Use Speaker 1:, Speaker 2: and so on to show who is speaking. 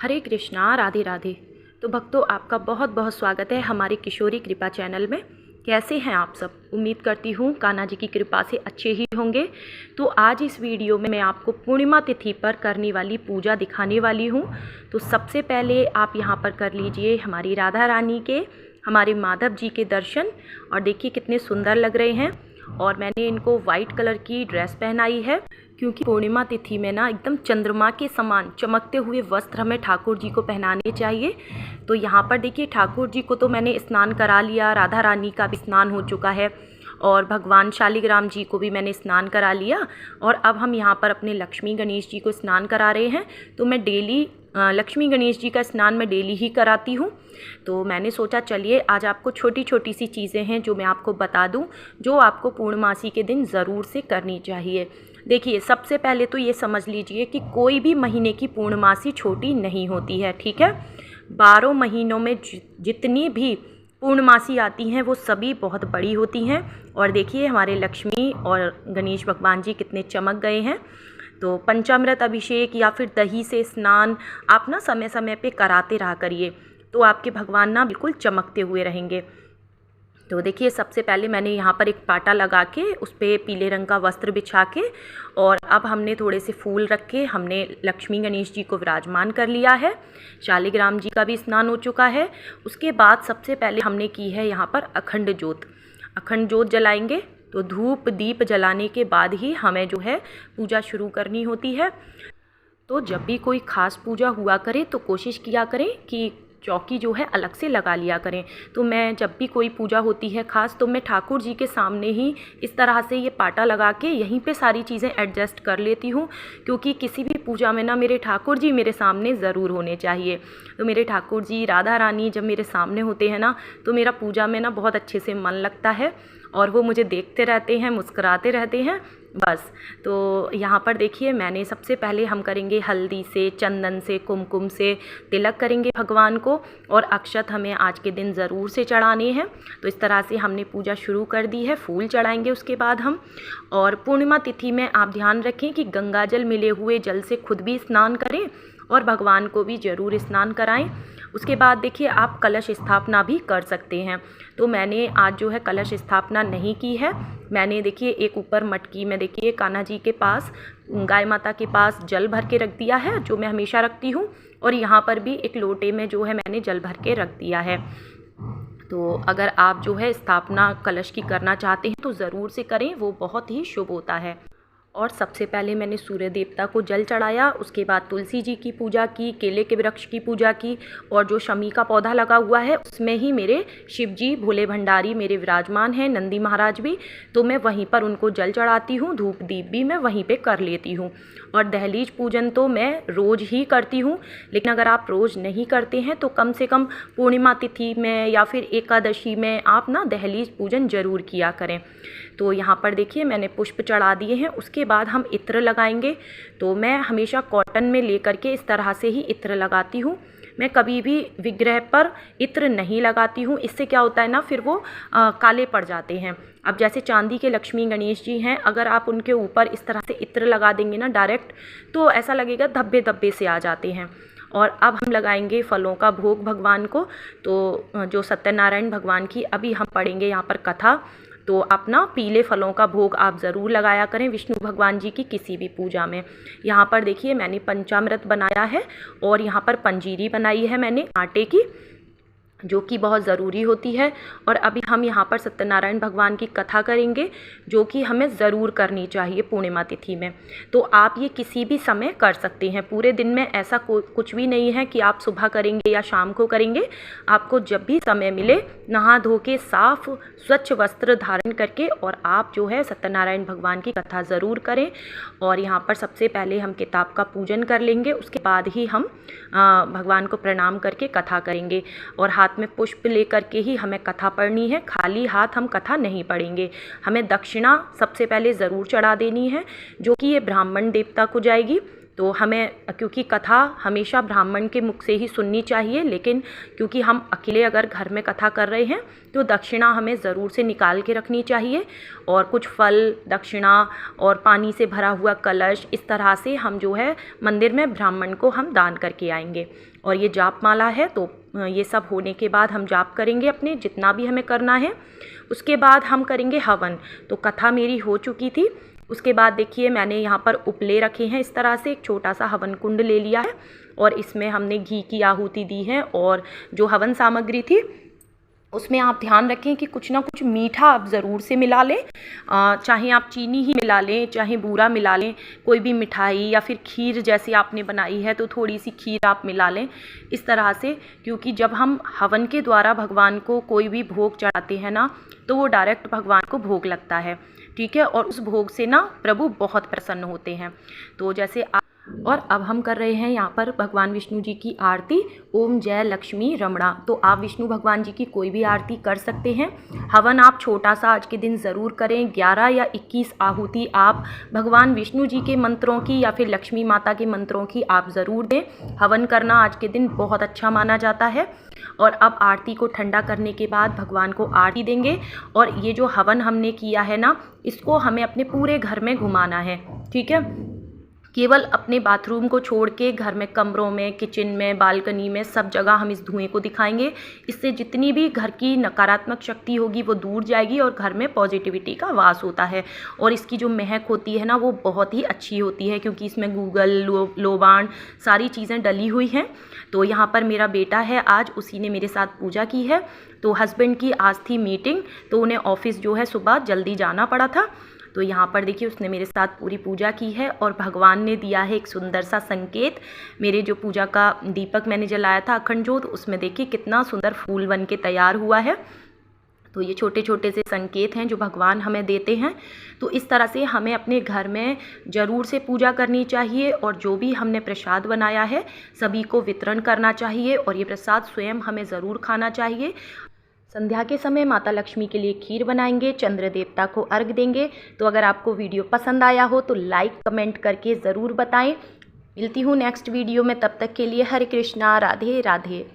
Speaker 1: हरे कृष्णा, राधे राधे। तो भक्तों, आपका बहुत बहुत स्वागत है हमारे किशोरी कृपा चैनल में। कैसे हैं आप सब? उम्मीद करती हूँ कान्हा जी की कृपा से अच्छे ही होंगे। तो आज इस वीडियो में मैं आपको पूर्णिमा तिथि पर करने वाली पूजा दिखाने वाली हूँ। तो सबसे पहले आप यहाँ पर कर लीजिए हमारी राधा रानी के, हमारे माधव जी के दर्शन। और देखिए कितने सुंदर लग रहे हैं। और मैंने इनको वाइट कलर की ड्रेस पहनाई है, क्योंकि पूर्णिमा तिथि में ना एकदम चंद्रमा के समान चमकते हुए वस्त्र हमें ठाकुर जी को पहनाने चाहिए। तो यहाँ पर देखिए ठाकुर जी को तो मैंने स्नान करा लिया, राधा रानी का भी स्नान हो चुका है और भगवान शालिग्राम जी को भी मैंने स्नान करा लिया। और अब हम यहाँ पर अपने लक्ष्मी गणेश जी को स्नान करा रहे हैं। तो मैं डेली लक्ष्मी गणेश जी का स्नान मैं डेली ही कराती हूँ। तो मैंने सोचा चलिए आज आपको छोटी छोटी सी चीज़ें हैं जो मैं आपको बता दूँ, जो आपको पूर्णमासी के दिन ज़रूर से करनी चाहिए। देखिए, सबसे पहले तो ये समझ लीजिए कि कोई भी महीने की पूर्णमासी छोटी नहीं होती है, ठीक है। 12 महीनों में जितनी भी पूर्णमासी आती हैं वो सभी बहुत बड़ी होती हैं। और देखिए हमारे लक्ष्मी और गणेश भगवान जी कितने चमक गए हैं। तो पंचामृत अभिषेक या फिर दही से स्नान आप ना समय समय पे कराते रहा करिए, तो आपके भगवान ना बिल्कुल चमकते हुए रहेंगे। तो देखिए सबसे पहले मैंने यहाँ पर एक पाटा लगा के उस पर पीले रंग का वस्त्र बिछा के, और अब हमने थोड़े से फूल रख के हमने लक्ष्मी गणेश जी को विराजमान कर लिया है। शालिग्राम जी का भी स्नान हो चुका है। उसके बाद सबसे पहले हमने की है यहाँ पर अखंड ज्योत जलाएंगे। तो धूप दीप जलाने के बाद ही हमें जो है पूजा शुरू करनी होती है। तो जब भी कोई ख़ास पूजा हुआ करे तो कोशिश किया करें कि चौकी जो है अलग से लगा लिया करें। तो मैं जब भी कोई पूजा होती है ख़ास, तो मैं ठाकुर जी के सामने ही इस तरह से ये पाटा लगा के यहीं पे सारी चीज़ें एडजस्ट कर लेती हूँ, क्योंकि किसी भी पूजा में ना मेरे ठाकुर जी मेरे सामने ज़रूर होने चाहिए। तो मेरे ठाकुर जी राधा रानी जब मेरे सामने होते हैं ना, तो मेरा पूजा में ना बहुत अच्छे से मन लगता है और वो मुझे देखते रहते हैं, मुस्कुराते रहते हैं बस। तो यहाँ पर देखिए मैंने सबसे पहले हम करेंगे हल्दी से, चंदन से, कुमकुम से तिलक करेंगे भगवान को, और अक्षत हमें आज के दिन ज़रूर से चढ़ाने हैं। तो इस तरह से हमने पूजा शुरू कर दी है। फूल चढ़ाएंगे उसके बाद हम। और पूर्णिमा तिथि में आप ध्यान रखें कि गंगा जल मिले हुए जल से खुद भी स्नान करें और भगवान को भी ज़रूर स्नान कराएं। उसके बाद देखिए आप कलश स्थापना भी कर सकते हैं। तो मैंने आज जो है कलश स्थापना नहीं की है। मैंने देखिए एक ऊपर मटकी में देखिए कान्हा जी के पास, गाय माता के पास जल भर के रख दिया है, जो मैं हमेशा रखती हूँ। और यहाँ पर भी एक लोटे में जो है मैंने जल भर के रख दिया है। तो अगर आप जो है स्थापना कलश की करना चाहते हैं तो ज़रूर से करें, वो बहुत ही शुभ होता है। और सबसे पहले मैंने सूर्य देवता को जल चढ़ाया, उसके बाद तुलसी जी की पूजा की, केले के वृक्ष की पूजा की, और जो शमी का पौधा लगा हुआ है उसमें ही मेरे शिव जी भोले भंडारी मेरे विराजमान हैं, नंदी महाराज भी। तो मैं वहीं पर उनको जल चढ़ाती हूँ, धूप दीप भी मैं वहीं पे कर लेती हूँ। और दहलीज पूजन तो मैं रोज़ ही करती हूँ, लेकिन अगर आप रोज़ नहीं करते हैं तो कम से कम पूर्णिमा तिथि में या फिर एकादशी में आप ना दहलीज पूजन ज़रूर किया करें। तो यहाँ पर देखिए मैंने पुष्प चढ़ा दिए हैं। उसके बाद हम इत्र लगाएंगे। तो मैं हमेशा कॉटन में लेकर के इस तरह से ही इत्र लगाती हूँ। मैं कभी भी विग्रह पर इत्र नहीं लगाती हूँ। इससे क्या होता है ना, फिर वो काले पड़ जाते हैं। अब जैसे चांदी के लक्ष्मी गणेश जी हैं, अगर आप उनके ऊपर इस तरह से इत्र लगा देंगे ना डायरेक्ट, तो ऐसा लगेगा धब्बे धब्बे से आ जाते हैं। और अब हम लगाएंगे फलों का भोग भगवान को। तो जो सत्यनारायण भगवान की अभी हम पढ़ेंगे यहाँ पर कथा, तो आप ना पीले फलों का भोग आप ज़रूर लगाया करें विष्णु भगवान जी की किसी भी पूजा में। यहाँ पर देखिए मैंने पंचामृत बनाया है, और यहाँ पर पंजीरी बनाई है मैंने आटे की, जो कि बहुत ज़रूरी होती है। और अभी हम यहाँ पर सत्यनारायण भगवान की कथा करेंगे, जो कि हमें ज़रूर करनी चाहिए पूर्णिमा तिथि में। तो आप ये किसी भी समय कर सकते हैं, पूरे दिन में ऐसा कुछ भी नहीं है कि आप सुबह करेंगे या शाम को करेंगे। आपको जब भी समय मिले नहा धो के साफ स्वच्छ वस्त्र धारण करके और आप जो है सत्यनारायण भगवान की कथा ज़रूर करें। और यहाँ पर सबसे पहले हम किताब का पूजन कर लेंगे, उसके बाद ही हम भगवान को प्रणाम करके कथा करेंगे। और हाथ में पुष्प लेकर के ही हमें कथा पढ़नी है, खाली हाथ हम कथा नहीं पढ़ेंगे। हमें दक्षिणा सबसे पहले ज़रूर चढ़ा देनी है, जो कि ये ब्राह्मण देवता को जाएगी। तो हमें, क्योंकि कथा हमेशा ब्राह्मण के मुख से ही सुननी चाहिए, लेकिन क्योंकि हम अकेले अगर घर में कथा कर रहे हैं तो दक्षिणा हमें ज़रूर से निकाल के रखनी चाहिए, और कुछ फल, दक्षिणा और पानी से भरा हुआ कलश, इस तरह से हम जो है मंदिर में ब्राह्मण को हम दान करके आएंगे। और ये जाप माला है, तो ये सब होने के बाद हम जाप करेंगे अपने जितना भी हमें करना है। उसके बाद हम करेंगे हवन। तो कथा मेरी हो चुकी थी। उसके बाद देखिए मैंने यहाँ पर उपले रखे हैं, इस तरह से एक छोटा सा हवन कुंड ले लिया है और इसमें हमने घी की आहुति दी है। और जो हवन सामग्री थी उसमें आप ध्यान रखें कि कुछ ना कुछ मीठा आप ज़रूर से मिला लें, चाहे आप चीनी ही मिला लें, चाहे बूरा मिला लें, कोई भी मिठाई या फिर खीर जैसी आपने बनाई है तो थोड़ी सी खीर आप मिला लें इस तरह से, क्योंकि जब हम हवन के द्वारा भगवान को कोई भी भोग चढ़ाते हैं ना, तो वो डायरेक्ट भगवान को भोग लगता है, ठीक है। और उस भोग से ना प्रभु बहुत प्रसन्न होते हैं। तो जैसे और अब हम कर रहे हैं यहाँ पर भगवान विष्णु जी की आरती, ओम जय लक्ष्मी रमणा। तो आप विष्णु भगवान जी की कोई भी आरती कर सकते हैं। हवन आप छोटा सा आज के दिन ज़रूर करें। 11 या 21 आहुति आप भगवान विष्णु जी के मंत्रों की या फिर लक्ष्मी माता के मंत्रों की आप ज़रूर दें। हवन करना आज के दिन बहुत अच्छा माना जाता है। और अब आरती को ठंडा करने के बाद भगवान को आरती देंगे। और ये जो हवन हमने किया है ना, इसको हमें अपने पूरे घर में घुमाना है, ठीक है। केवल अपने बाथरूम को छोड़ के घर में, कमरों में, किचन में, बालकनी में, सब जगह हम इस धुएं को दिखाएंगे। इससे जितनी भी घर की नकारात्मक शक्ति होगी वो दूर जाएगी और घर में पॉजिटिविटी का वास होता है। और इसकी जो महक होती है ना, वो बहुत ही अच्छी होती है, क्योंकि इसमें गूगल, लोबान सारी चीज़ें डली हुई हैं। तो यहाँ पर मेरा बेटा है, आज उसी ने मेरे साथ पूजा की है। तो हस्बैंड की आज थी मीटिंग, तो उन्हें ऑफिस जो है सुबह जल्दी जाना पड़ा था। तो यहाँ पर देखिए उसने मेरे साथ पूरी पूजा की है और भगवान ने दिया है एक सुंदर सा संकेत। मेरे जो पूजा का दीपक मैंने जलाया था अखंड ज्योत, उसमें देखिए कितना सुंदर फूल बन के तैयार हुआ है। तो ये छोटे छोटे से संकेत हैं जो भगवान हमें देते हैं। तो इस तरह से हमें अपने घर में ज़रूर से पूजा करनी चाहिए और जो भी हमने प्रसाद बनाया है सभी को वितरण करना चाहिए और ये प्रसाद स्वयं हमें ज़रूर खाना चाहिए। संध्या के समय माता लक्ष्मी के लिए खीर बनाएंगे, चंद्र देवता को अर्घ देंगे। तो अगर आपको वीडियो पसंद आया हो तो लाइक कमेंट करके ज़रूर बताएं। मिलती हूँ नेक्स्ट वीडियो में, तब तक के लिए हरे कृष्णा, राधे राधे।